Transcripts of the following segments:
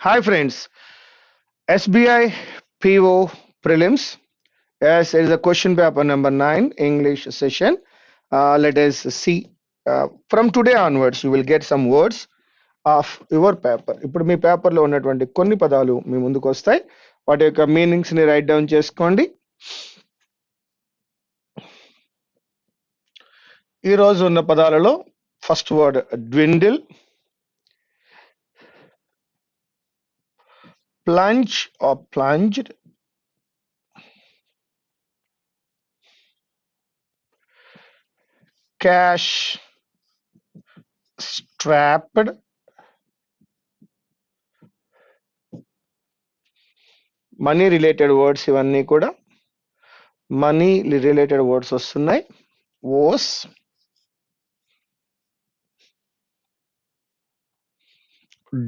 Hi friends, SBI PO prelims. Yes, it is a question paper number 9 English session. Let us see. From today onwards, you will get some words of your paper. ఇప్పుడు మీ పేపర్లో ఉన్నటువంటి కొన్ని పదాలు మీ ముందుకు వస్తాయి. వాటి యొక్క meanings ని రైట్ డౌన్ చేసుకోండి. ఈ రోజు ఉన్న పదాలలో first word dwindle, plunge or plunged, cash strapped, money related words ఇవన్నీ కూడా మనీ రిలేటెడ్ వర్డ్స్ వస్తున్నాయి. Woes,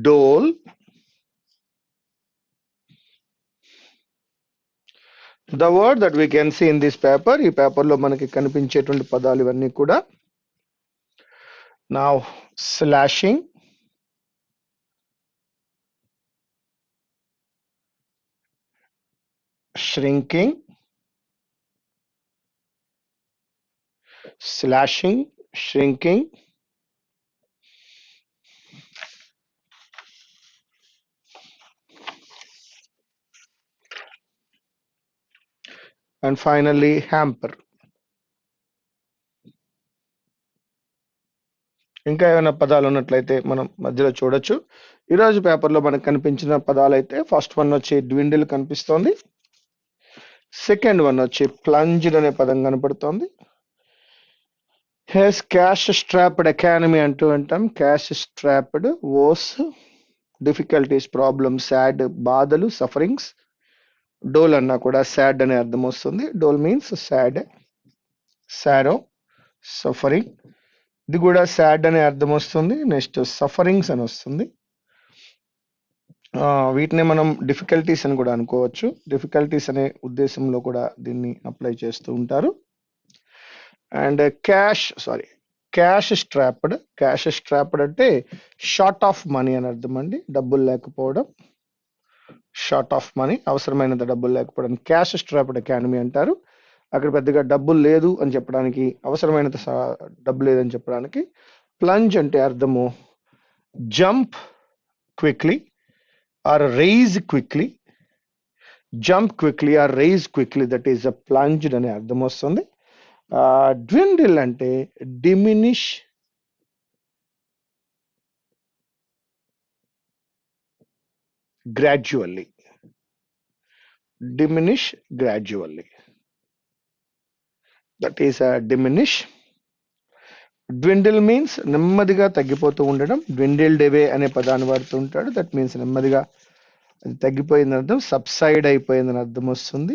dole, the word that we can see in this paper. ఈ పేపర్ లో మనకి కనిపించేటువంటి పదాలు ఇవన్నీ కూడా now slashing, shrinking, slashing, shrinking, and finally hamper. ఇంకా ఏమైనా పదాలు ఉన్నట్లయితే మనం మధ్యలో చూడొచ్చు. ఈరోజు పేపర్లో మనకు కనిపించిన పదాలు అయితే ఫస్ట్ వన్ వచ్చి డ్విండిల్ కనిపిస్తోంది, సెకండ్ వన్ వచ్చి ప్లంజ్డ్ అనే పదం కనపడుతోంది. హెస్ క్యాష్ స్ట్రాప్డ్ ఎకానమీ అంటూ అంటాం. క్యాష్ స్ట్రాప్డ్, ఓస్, డిఫికల్టీస్, ప్రాబ్లమ్, సాడ్, బాధలు, సఫరింగ్స్. డోల్ అన్నా కూడా సాడ్ అనే అర్థం వస్తుంది. డోల్ మీన్స్ సాడ్, సారో, సఫరింగ్. ఇది కూడా సాడ్ అనే అర్థం వస్తుంది. నెక్స్ట్ సఫరింగ్స్ అని వస్తుంది. వీటిని మనం డిఫికల్టీస్ అని కూడా అనుకోవచ్చు. డిఫికల్టీస్ అనే ఉద్దేశంలో కూడా దీన్ని అప్లై చేస్తూ ఉంటారు. అండ్ క్యాష్ స్ట్రాప్డ్ అంటే షార్ట్ ఆఫ్ మనీ అని అర్థం అండి. డబ్బులు లేకపోవడం, షార్ట్ ఆఫ్ మనీ, అవసరమైనంత డబ్బులు లేకపోవడం క్యాష్ స్ట్రాప్డ్ ఎకానమీ అంటారు. అక్కడ పెద్దగా డబ్బులు లేదు అని చెప్పడానికి, అవసరమైనంత డబ్బు లేదని చెప్పడానికి. ప్లంజ్ అంటే అర్థము jump quickly or rise quickly, jump quickly or rise quickly, that is a plunged అనే అర్థం వస్తుంది. డ్విండిల్ అంటే diminish gradually, that is diminish. Dwindle means నెమ్మదిగా తగ్గిపోతూ ఉండడం. డ్విండిల్డ్ అవే అనే పదాన్ని వాడుతూ ఉంటాడు. దట్ మీన్స్ నెమ్మదిగా అది తగ్గిపోయిందని అర్థం, సబ్సైడ్ అయిపోయిందని అర్థం వస్తుంది.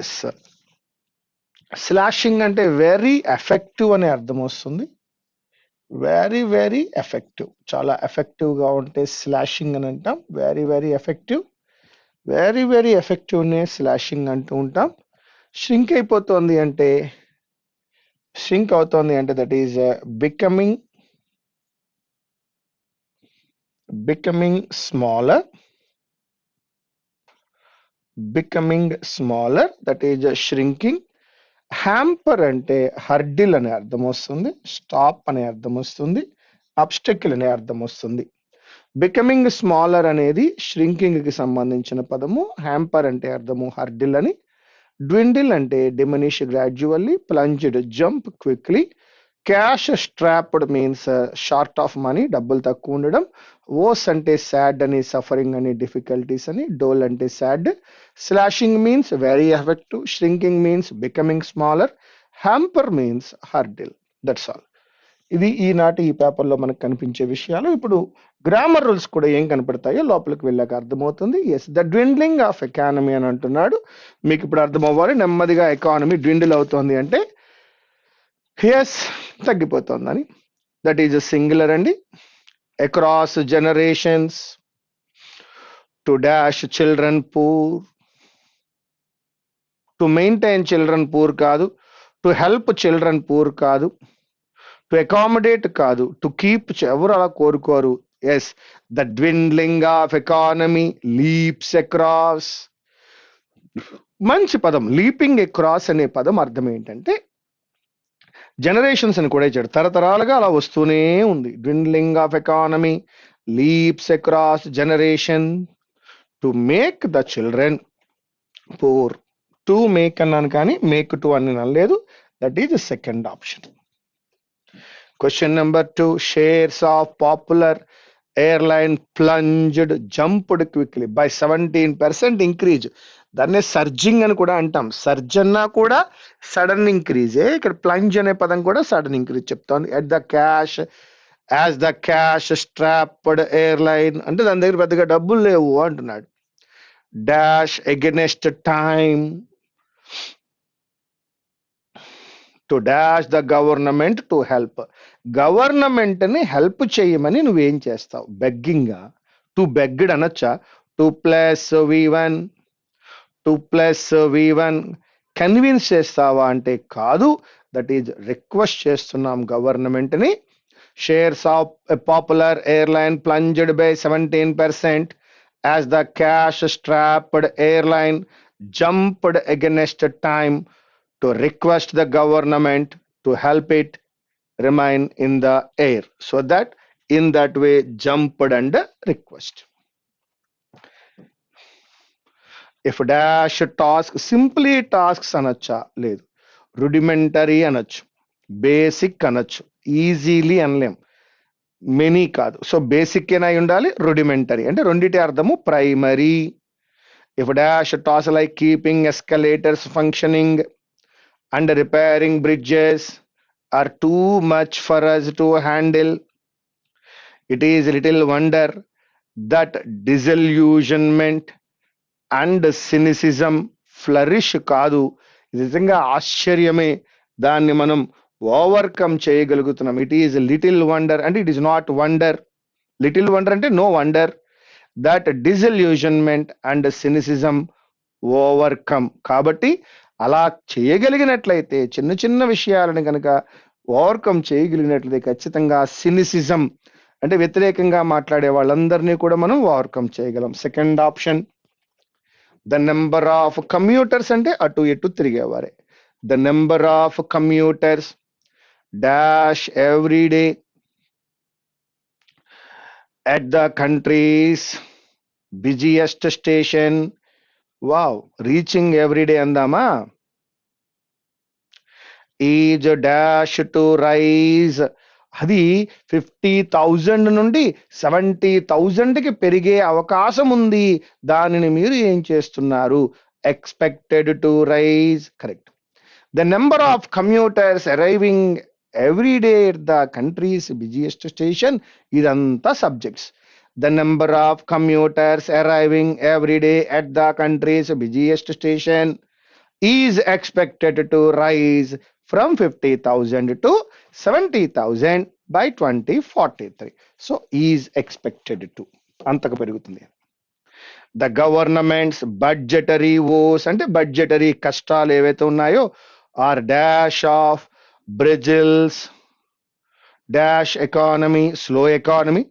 ఎస్. స్లాషింగ్ అంటే వెరీ ఎఫెక్టివ్ అనే అర్థం వస్తుంది. వెరీ వెరీ ఎఫెక్టివ్, చాలా ఎఫెక్టివ్ గా ఉంటే స్లాషింగ్ అని అంటాం. Very very effective, very very effective నే స్లాషింగ్ అంటూ ఉంటాం. ష్రింక్ అవుతోంది అంటే that is becoming smaller, that is shrinking. Hamper అంటే హర్డిల్ అనే అర్థం వస్తుంది, స్టాప్ అనే అర్థం వస్తుంది, అబ్స్టకిల్ అనే అర్థం వస్తుంది. బికమింగ్ స్మాలర్ అనేది ష్రింకింగ్ కి సంబంధించిన పదము. హ్యాంపర్ అంటే అర్థము హర్డిల్ అని. డ్విండిల్ అంటే diminish gradually, plunged jump quickly, cash strapped means short of money, డబ్బులు తక్కువ ఉండడం. ఓస్ అంటే సాడ్ అని, సఫరింగ్ అని, డిఫికల్టీస్ అని. డోల్ అంటే sad. Slashing means very effective, shrinking means becoming smaller, hamper means hurdle. That's all. ఇది ఈనాటి ఈ పేపర్లో మనకు కనిపించే విషయాలు. ఇప్పుడు గ్రామర్ రూల్స్ కూడా ఏం కనపడతాయో లోపలికి వెళ్ళాక అర్థమవుతుంది. Yes, the dwindling of economy అని అంటున్నాడు. మీకు ఇప్పుడు అర్థం అవ్వాలి, నెమ్మదిగా ఎకానమీ డ్విండిల్ అవుతోంది అంటే ఎస్ తగ్గిపోతుందని. దట్ ఈజ్ సింగులర్ అండి. Across generations, to dash children poor, to maintain children poor కాదు, టు హెల్ప్ చిల్డ్రన్ పూర్ కాదు, టు అకామిడేట్ కాదు, టు కీప్ ఎవరు అలా కోరుకోరు. Yes, the dwindling of economy leaps across. మంచి పదం. లీపింగ్ అక్రాస్ అనే పదం అర్థం ఏంటంటే జనరేషన్స్ అని కూడా ఇచ్చాడు, తరతరాలుగా అలా వస్తూనే ఉంది. dwindling of economy leaps across generation to make the children poor. To make అన్నాను కానీ మేక్ టు అని అనలేదు. That is the second option. Question number 2. Shares of popular airline plunged, jumped quickly by 17% increase. దాన్నే surging అని కూడా అంటాం. Surge అన్నా కూడా సడన్ ఇంక్రీజే. ఇక్కడ ప్లంజ్ అనే పదం కూడా సడన్ ఇంక్రీజ్ చెప్తాను. At the cash, as the cash strapped airline అంటే దాని దగ్గర పెద్దగా డబ్బులు లేవు అంటున్నాడు. Dash against time to dash the government to help. Government ని హెల్ప్ చేయమని నువ్వేం చేస్తావు? బెగ్గింగా? టు బెగ్డ్ అనొచ్చా? టూ ప్లస్ V1 కన్విన్స్ చేస్తావా అంటే కాదు. దట్ ఈజ్ రిక్వెస్ట్ చేస్తున్నాం గవర్నమెంట్ ని. Shares of a popular airline plunged by 17% as the cash strapped airline jumped against time to request the government to help it remain in the air. So that in that way jumped and request. If dash task, simply tasks అనొచ్చా? లేదు. rudimentary అనొచ్చు, basic అనొచ్చు, easily అనలేం, many కాదు. So basic ఏనా ఉండాలి, rudimentary అంటే రెండిటి అర్థము primary. If dash task like keeping escalators functioning and repairing bridges are too much for us to handle, it is little wonder that disillusionment and cynicism flourish. కాదు, నిజంగా ఆశ్చర్యమే, దాన్ని మనం ఓవర్కమ్ చేయగలుగుతున్నాం. ఇట్ ఈజ్ లిటిల్ వండర్ అంటే it is not wonder. Little wonder అంటే no wonder. That disillusionment and cynicism overcome. కాబట్టి అలా చేయగలిగినట్లయితే, చిన్న చిన్న విషయాలను కనుక ఓవర్కమ్ చేయగలిగినట్లయితే ఖచ్చితంగా సినిసిజం అంటే వ్యతిరేకంగా మాట్లాడే వాళ్ళందరినీ కూడా మనం ఓవర్కమ్ చేయగలం. Second option. The number of commuters అంటే అటు ఇటు తిరిగేవారే. The number of commuters dash every day at the country's busiest station. Wow, reaching every day andama is dash to rise. అది 50,000 నుండి 70,000కి పెరిగే అవకాశం ఉంది. దానిని మీరు ఏం చేస్తున్నారు? Expected to rise. Correct. The number of commuters arriving every day at the country's busiest station, idanta subjects. The number of commuters arriving every day at the country's busiest station is expected to rise from 50,000 to 70,000 by 2043. So is expected to అంతకు పెరుగుతుంది. The government's budgetary woes అంటే budgetary కష్టాలు ఏవైతే ఉన్నాయో are dash of Brazil's dash economy, slow economy.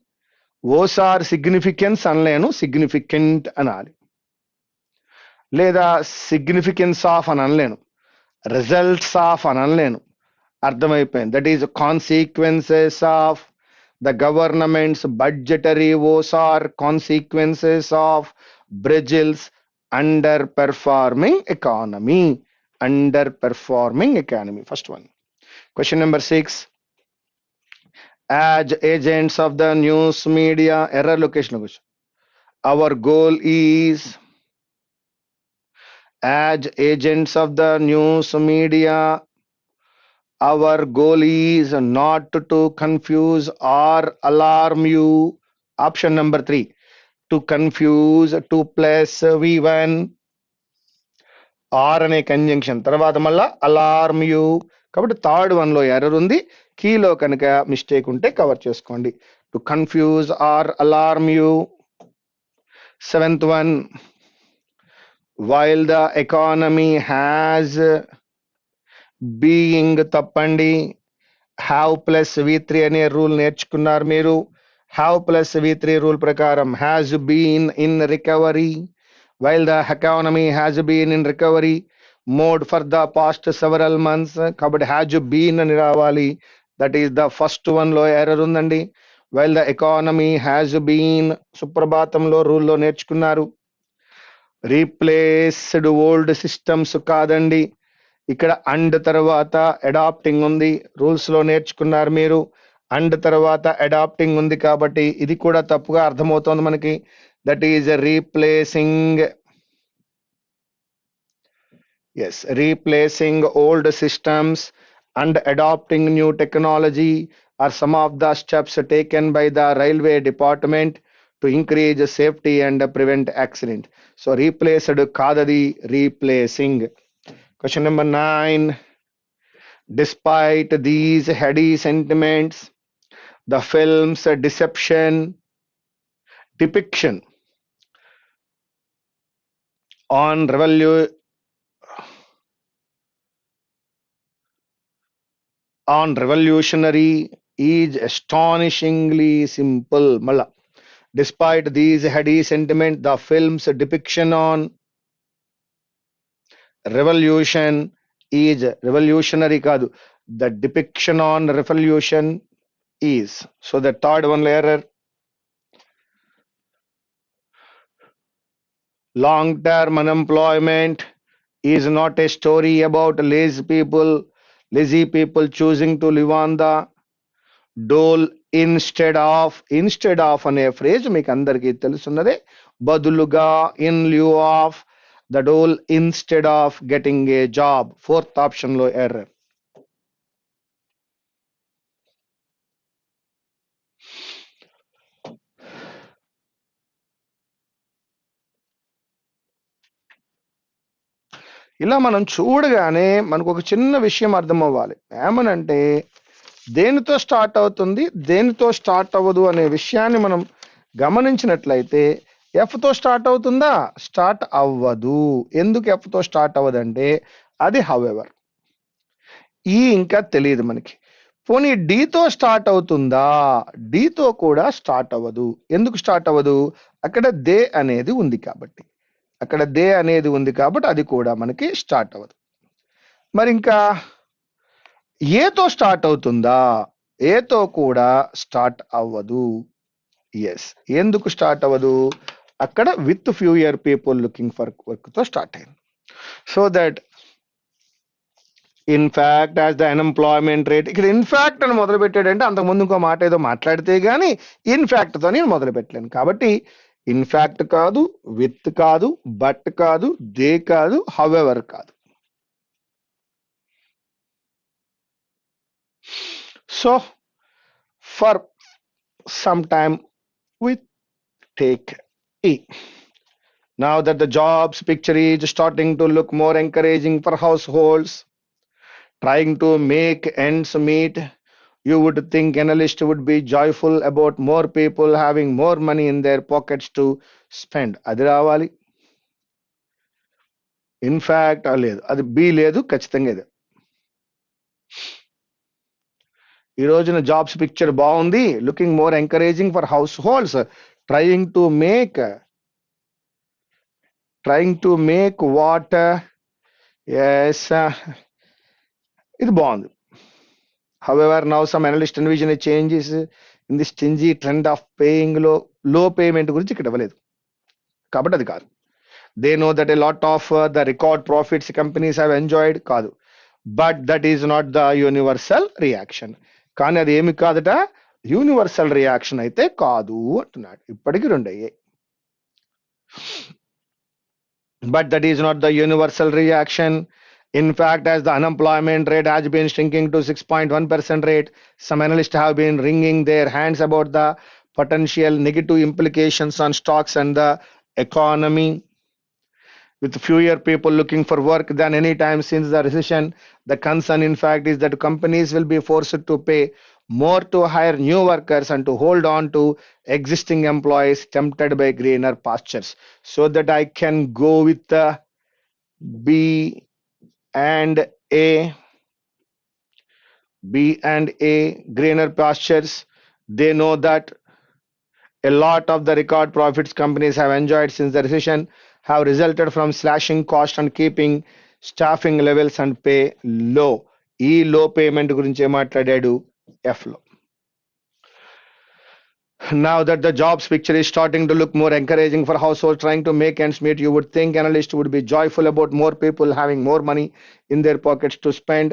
Woes are significance అనలేను, significant అనాలి. లేదా significance of అని అనలేను, results of అని అనలేను. అర్థమైపోయింది. That is consequences of the government's budgetary woes are consequences of Brazil's underperforming economy. Underperforming economy. First one. Question number 6. As agents of the news media, error location. Our goal is, as agents of the news media, our goal is not to confuse or alarm you. Option number 3. To confuse, to plus V1 or అనే conjunction తర్వాత మళ్ళా alarm you. కాబట్టి third వన్లో error ఉంది. కీలో కనుక mistake ఉంటే cover చేసుకోండి. To confuse or alarm you. Seventh one. While the economy has being తప్పండి. హ్యావ్ ప్లస్ V3 అనే రూల్ నేర్చుకున్నారు మీరు. have plus V3 rule prakaram has been in recovery, while the economy has been in recovery mode for the past several months. Kabatti has been అని రావాలి. That is the first one లో error ఉందండి. While the economy has been సుప్రభాతంలో rule లో నేర్చుకున్నారు. Replaced old systems కాదండి. ఇక్కడ and తర్వాత అడాప్టింగ్ ఉంది. రూల్స్ లో నేర్చుకున్నారు మీరు. అండ్ తర్వాత అడాప్టింగ్ ఉంది కాబట్టి ఇది కూడా తప్పుగా అర్థమవుతోంది మనకి. That is replacing. Yes, replacing old systems and adopting new technology are some of the steps taken by the railway department to increase safety and prevent accident. So replaced kadadi, replacing. Question number 9. Despite these heady sentiments, the film's depiction on revolutionary is astonishingly simple. Mala. Despite these heady sentiments, the film's depiction on revolution is revolutionary kadu. The depiction on revolution is. So the third one error. Long-term unemployment is not a story about lazy people choosing to live on the dole instead of అనే phrase మీకు అందరికీ తెలుసున్నదే. బదులుగా in lieu of the dole instead of getting a job. Fourth option లో error. ఇలా మనం చూడగానే మనకు ఒక చిన్న విషయం అర్థం అవ్వాలి. ఏమనంటే దేనితో స్టార్ట్ అవుతుంది, దేనితో స్టార్ట్ అవ్వదు అనే విషయాన్ని మనం గమనించినట్లయితే ఎఫ్తో స్టార్ట్ అవుతుందా? స్టార్ట్ అవ్వదు. ఎందుకు ఎఫ్తో స్టార్ట్ అవ్వదంటే అది హౌఎవర్. ఈ ఇంకా తెలియదు మనకి. పోనీ డీతో స్టార్ట్ అవుతుందా? డీతో కూడా స్టార్ట్ అవ్వదు. ఎందుకు స్టార్ట్ అవ్వదు? అక్కడ దే అనేది ఉంది కాబట్టి. అక్కడ దే అనేది ఉంది కాబట్టి అది కూడా మనకి స్టార్ట్ అవ్వదు. మరి ఇంకా ఏతో స్టార్ట్ అవుతుందా? ఏతో కూడా స్టార్ట్ అవ్వదు. ఎస్, ఎందుకు స్టార్ట్ అవ్వదు? అక్కడ with few year people looking for work తో స్టార్ట్ అయింది. So that in fact as the unemployment rate, ఇక్కడ ఇన్ఫాక్ట్ అని మొదలు పెట్టాడంటే అంతకుముందు ఇంకో మాట ఏదో మాట్లాడితే గానీ ఇన్ఫాక్ట్ తో నేను మొదలు పెట్టలేను. కాబట్టి ఇన్ఫాక్ట్ కాదు, విత్ కాదు, బట్ కాదు, దే కాదు, హౌఎవర్ కాదు. So for some time we take E. Now that the jobs picture is starting to look more encouraging for households trying to make ends meet, you would think analysts would be joyful about more people having more money in their pockets to spend. అది రావాలి. In fact లేదు, అది B లేదు, ఖచ్చితంగా ఇది. ఈ రోజున jobs picture బాగుంది, looking more encouraging for households trying to make what. Yes, ఇది బాగుంది. However, now some analysts envision a changes in this stingy trend of paying low payment గురించి ఇక్కడ ఇవ్వలేదు కాబట్టి అది కాదు. They know that a lot of the record profits companies have enjoyed కాదు. But that is not the universal reaction. కానీ అది ఏమి కాదట, యూనివర్సల్ రియాక్షన్ అయితే కాదు అంటున్నాడు. ఇప్పటికి 2 అయ్యాయి. But that is not the universal reaction. In fact, as the unemployment rate has been shrinking to 6.1% rate, some analysts have been wringing their hands about the potential negative implications on stocks and the economy. With fewer people looking for work than any time since the recession, the concern in fact is that companies will be forced to pay more to hire new workers and to hold on to existing employees tempted by greener pastures. So that I can go with the B and A, greener pastures. They know that A lot of the record profits companies have enjoyed since the recession have resulted from slashing cost and keeping staffing levels and pay low. ఈ లో payment గురించే మాట్లాడాడు F లో. Now that the jobs picture is starting to look more encouraging for households trying to make ends meet, you would think analysts would be joyful about more people having more money in their pockets to spend,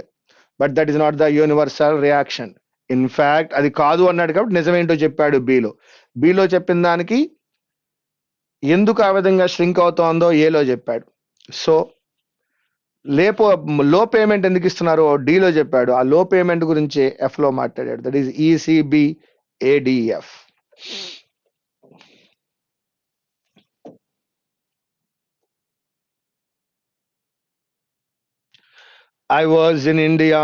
but that is not the universal reaction. In fact, అది కాదు అన్నాడు కాబట్టి నిజమేంటో చెప్పాడు below చెప్పిన దానికి ఎందుకు ఆ విధంగా ష్రింక్ అవుతోందో ఏలో చెప్పాడు. సో లేపో లో పేమెంట్ ఎందుకు ఇస్తున్నారో డీలో చెప్పాడు. ఆ లో పేమెంట్ గురించి ఎఫ్ లో మాట్లాడాడు. That is ECBADF. I was in India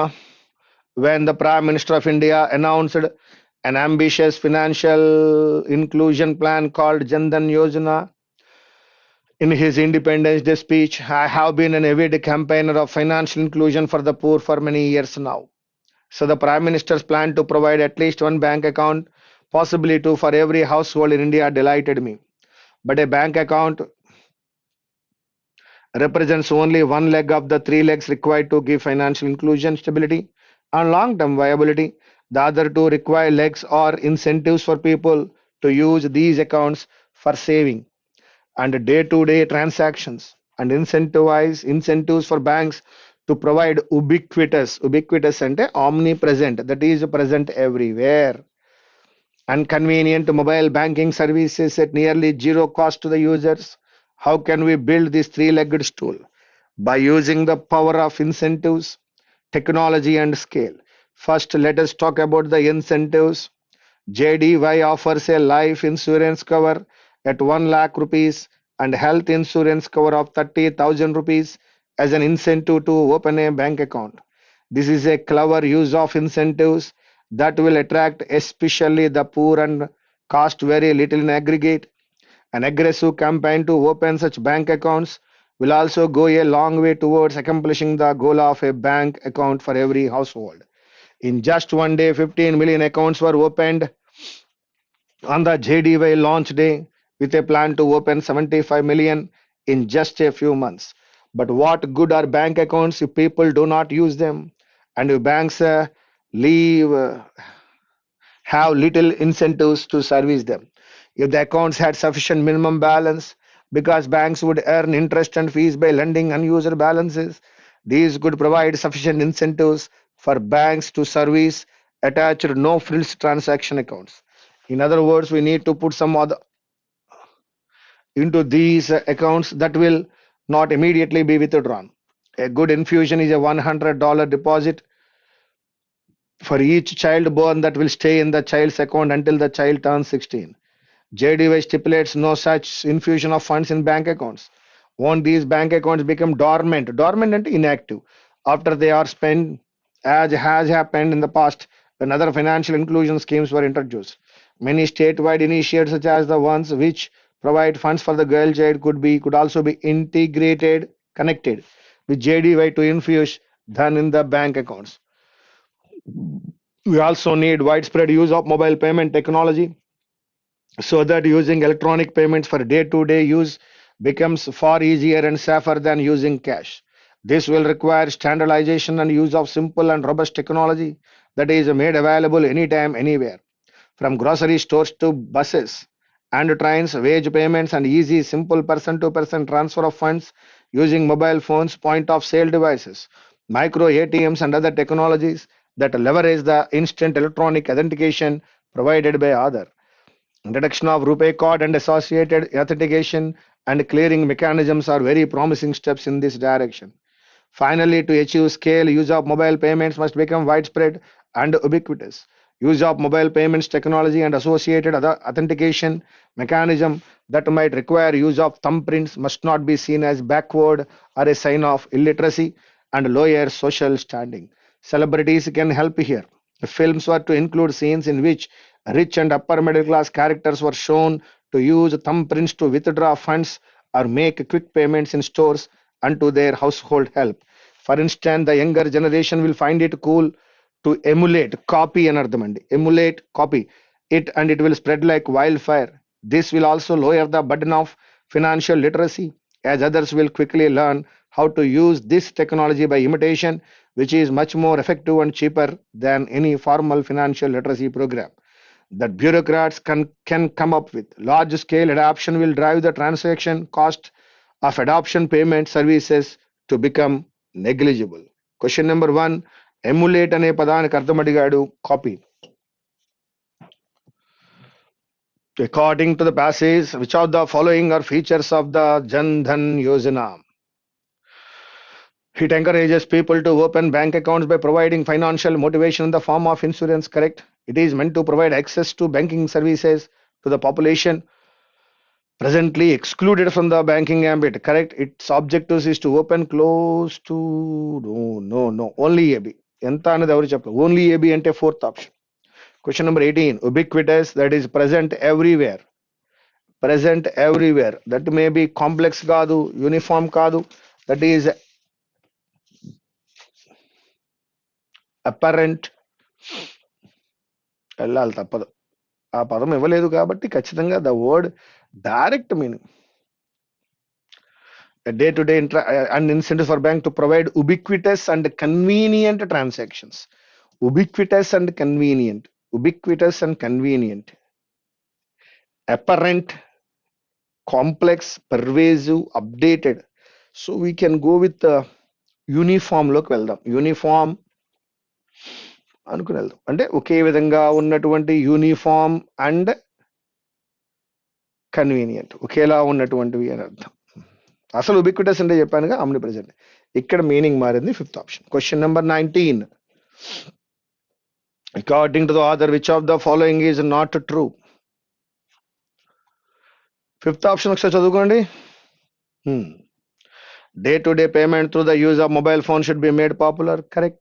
when the Prime Minister of India announced an ambitious financial inclusion plan called Jan Dhan Yojana in his Independence Day speech. I have been an avid campaigner of financial inclusion for the poor for many years now. So the Prime Minister's plan to provide at least one bank account, possibly two for every household in India, delighted me. But a bank account represents only one leg of the three legs required to give financial inclusion, stability, and long term viability. The other two require legs or incentives for people to use these accounts for saving and day to day transactions, and incentives for banks to provide ubiquitous and omnipresent, that is present everywhere, and convenient mobile banking services at nearly zero cost to the users. How can we build this three-legged stool? By using the power of incentives, technology, and scale. First, let us talk about the incentives. JDY offers a life insurance cover at 1 lakh rupees and health insurance cover of 30,000 rupees as an incentive to open a bank account. This is a clever use of incentives that will attract especially the poor and cost very little in aggregate. An aggressive campaign to open such bank accounts will also go a long way towards accomplishing the goal of a bank account for every household. In just one day, 15 million accounts were opened on the JDY launch day, with a plan to open 75 million in just a few months. But what good are bank accounts if people do not use them? And if banks leave have little incentives to service them. If the accounts had sufficient minimum balance, because banks would earn interest and fees by lending unused balances, these could provide sufficient incentives for banks to service attached no frills transaction accounts. In other words, we need to put some other into these accounts that will not immediately be withdrawn. A good infusion is a $100 deposit for each child born that will stay in the child's account until the child turns 16. JDY stipulates no such infusion of funds in bank accounts. Won't these bank accounts become dormant and inactive after they are spent, as has happened in the past when other financial inclusion schemes were introduced? Many statewide initiatives, such as the ones which provide funds for the girl child, could also be connected with JDY to infuse than in the bank accounts. We also need widespread use of mobile payment technology so that using electronic payments for day to day use becomes far easier and safer than using cash. This will require standardization and use of simple and robust technology that is made available anytime, anywhere, from grocery stores to buses and trains, wage payments, and easy, simple person to person transfer of funds using mobile phones, point of sale devices, micro ATMs, and other technologies that leverage the instant electronic authentication provided by Aadhaar. Introduction of RuPay card and associated authentication and clearing mechanisms are very promising steps in this direction. Finally, to achieve scale, use of mobile payments must become widespread and ubiquitous. Use of mobile payments technology and associated other authentication mechanism that might require use of thumbprints must not be seen as backward or a sign of illiteracy and lower social standing. Celebrities can help here. If films were to include scenes in which rich and upper middle class characters were shown to use thumbprints to withdraw funds or make quick payments in stores and to their household help. For instance, the younger generation will find it cool to emulate, copy and emulate, copy it, and it will spread like wildfire. This will also lower the burden of financial literacy, as others will quickly learn how to use this technology by imitation, which is much more effective and cheaper than any formal financial literacy program that bureaucrats can come up with. Large scale adoption will drive the transaction cost of adoption payment services to become negligible. Question number 1, emulate అనే పదానికి అర్థం అడిగాడు. Copy. According to the passage, which of the following are features of the Jan Dhan Yojana? It encourages people to open bank accounts by providing financial motivation in the form of insurance, correct? It is meant to provide access to banking services to the population presently excluded from the banking ambit, correct? Its objectives is to open close to no only AB. ఎంత అనేది ఎవరు చెప్పరు, only AB అంటే fourth option. Question number 18, ubiquitous, that is present everywhere. Present everywhere. That may be complex కాదు, uniform కాదు, that is apparent. వెళ్ళాలి తప్పదు. ఆ పదం ఇవ్వలేదు కాబట్టి ఖచ్చితంగా the word direct meaning. Day-to-day and incentive for bank to provide ubiquitous and convenient transactions. Ubiquitous and convenient. Ubiquitous and convenient. Apparent, complex, pervasive, updated. So we can go with uniform లోకి వెళ్దాం. Uniform అనుకుని వెళ్దాం అంటే ఒకే విధంగా ఉన్నటువంటి uniform and convenient, ఒకేలా ఉన్నటువంటివి అని అర్థం. అసలు ఉబిక్విటస్ అంటే చెప్పానుగా ఆమ్ని ప్రెసెంట్, ఇక్కడ మీనింగ్ మారింది. Fifth option. Question number 19, according to the author which of the following is not true? Fifth option ఒకసారి చదువుకోండి. Day-to-day payment through the use of mobile phone should be made popular, correct?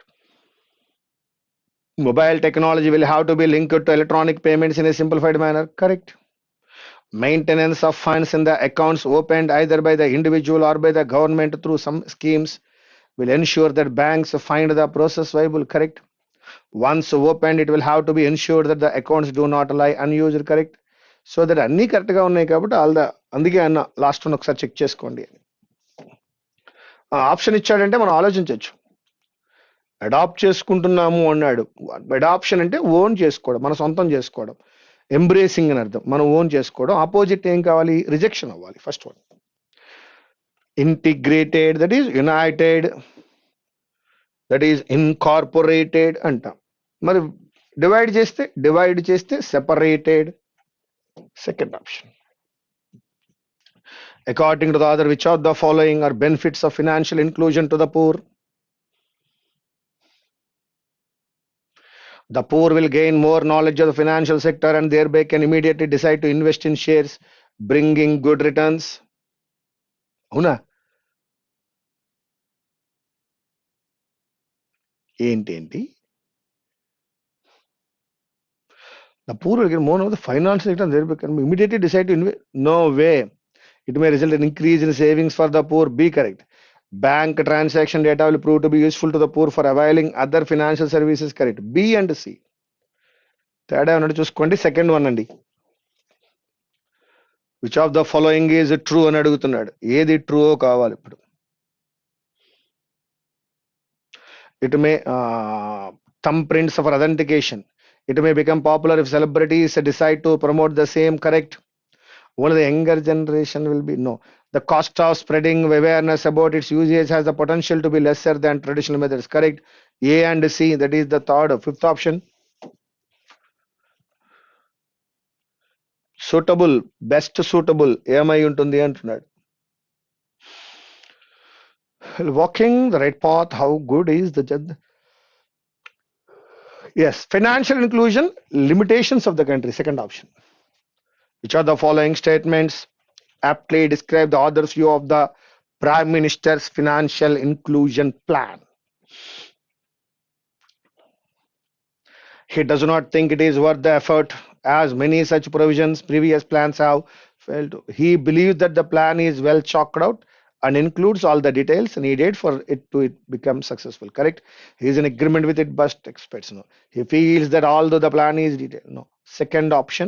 Mobile technology will have to be linked to electronic payments in a simplified manner, correct? Maintenance of funds in the accounts opened either by the individual or by the government through some schemes will ensure that banks find the process viable, correct? Once opened, it will have to be ensured that the accounts do not lie unused, correct? So that అన్ని కరెక్ట్గా ఉన్నాయి కాబట్టి అందుకే అన్న last one ఒకసారి check చేసుకోండి. Option ఇచ్చాడంటే మనం ఆలోచించవచ్చు. అడాప్ట్ చేసుకుంటున్నాము అన్నాడు. అడాప్షన్ అంటే ఓన్ చేసుకోవడం, మన సొంతం చేసుకోవడం. ఎంబ్రేసింగ్ అని అర్థం, మనం ఓన్ చేసుకోవడం. ఆపోజిట్ ఏం కావాలి? రిజెక్షన్ అవ్వాలి. First one. Integrated, that is United, that is incorporated అంటాం. మరి డివైడ్ చేస్తే separated. Second option. According to the author, which of the following are benefits of financial inclusion to the poor? The poor will gain more knowledge of the financial sector and thereby can immediately decide to invest in shares, bringing good returns. అవునా? ఏంటి? The poor will get more of the financial sector and thereby can immediately decide to invest. No way. It may result in increase in savings for the poor. Be correct. Bank transaction data will prove to be useful to the poor for availing other financial services, correct? B and C. తేడా ఉన్నట్టు చూసుకోండి. Second one అండి. Which of the following is true అని అడుగుతున్నాడు. ఏది true కావాలి ఇప్పుడు? It may thumb prints for authentication. It may become popular if celebrities decide to promote the same, correct? Only the younger generation will be no. The cost of spreading awareness about its usage has the potential to be lesser than traditional methods, correct? A and C, that is the third. Fifth option. Suitable, best suitable, ఏమై ఉంటుంది అంటున్నాడు. Walking the right path, how good is the judge? Yes, financial inclusion, limitations of the country, second option. Which are the following statements aptly describe the author's view of the Prime Minister's financial inclusion plan? He does not think it is worth the effort, as many such provisions previous plans have failed to. He believes that the plan is well chalked out and includes all the details needed for it to become successful, correct? He is in agreement with it but expects no. He feels that although the plan is detailed, no. Second option,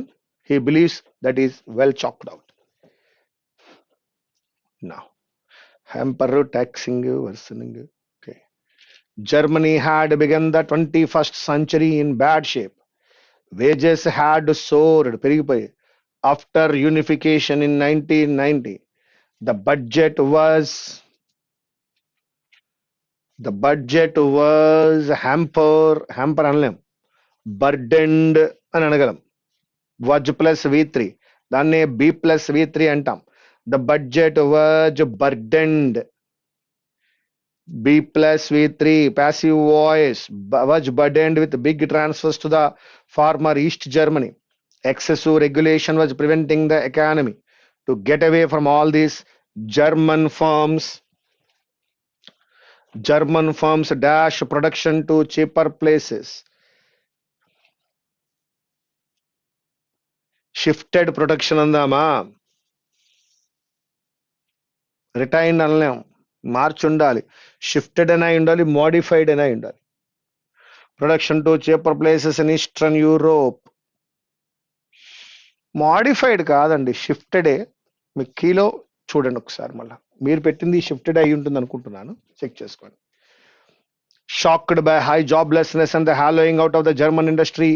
He believes that is well chalked out. Now, hamper taxing worsening. Okay. Germany had begun the 21st century in bad shape. Wages had soared పెరిగిపోయి. After unification in 1990, the budget was hamper అనలేం, burdened అని అనగలం. Was plus V3, దాన్నే B+V3 అంటాం. The budget was burdened. B+V3 passive voice was burdened with big transfers to the former East Germany. Excessive regulation was preventing the economy to get away from all these German firms. German firms dash production to cheaper places. Shifted production అందామా, retain అనలేం, మార్చి ఉండాలి. Shifted అయినా ఉండాలి, modified అయినా ఉండాలి. Production to cheaper places in eastern Europe. Modified కాదండి, షిఫ్టెడే. మీ కీలో చూడండి ఒకసారి, మళ్ళీ మీరు పెట్టింది షిఫ్టెడ్ అయి ఉంటుంది అనుకుంటున్నాను, చెక్ చేసుకోండి. Shocked by high joblessness and the hollowing out of the German industry,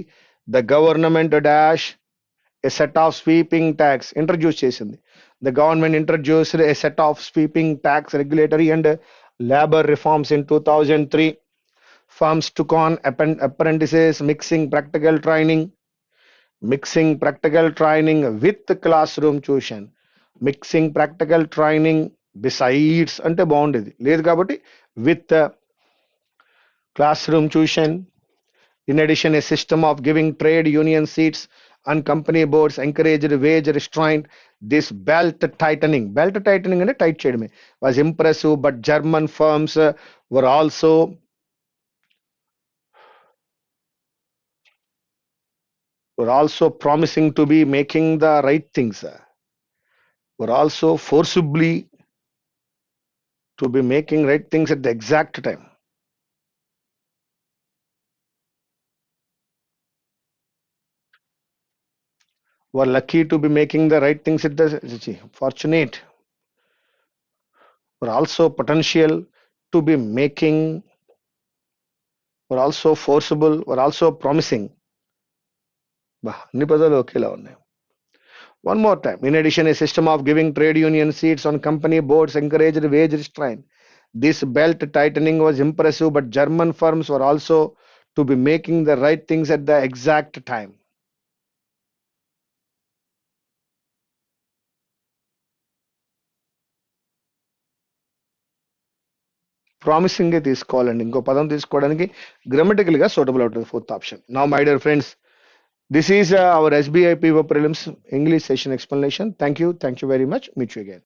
the government dash a set of sweeping tax introduce చేసింది. The government introduced a set of sweeping tax regulatory and labor reforms in 2003. Firms took on apprentices, mixing practical training with classroom tuition. Mixing practical training besides అంటే బాగుండేది, లేదు కాబట్టి with classroom tuition. In addition, a system of giving trade union seats on company boards encouraged wage restraint. This belt tightening అంటే tight చేయడమే, was impressive, but German firms were also promising to be making the right things, were also forcibly to be making right things at the exact time. Were lucky to be making the right things at the fortunate, were also potential to be making, were also forcible, were also promising. అన్ని పదాలు ఒకేలా ఉన్నాయి. One more time. In addition, a system of giving trade union seats on company boards encouraged wage restraint. This belt tightening was impressive, but German firms were also to be making the right things at the exact time. Promising తీసుకోవాలండి, ఇంకో పదం తీసుకోవడానికి grammatical గా suitable అవుతుంది fourth option. Now my dear friends, this is our SBI PO prelims English session explanation. Thank you very much. Meet you again.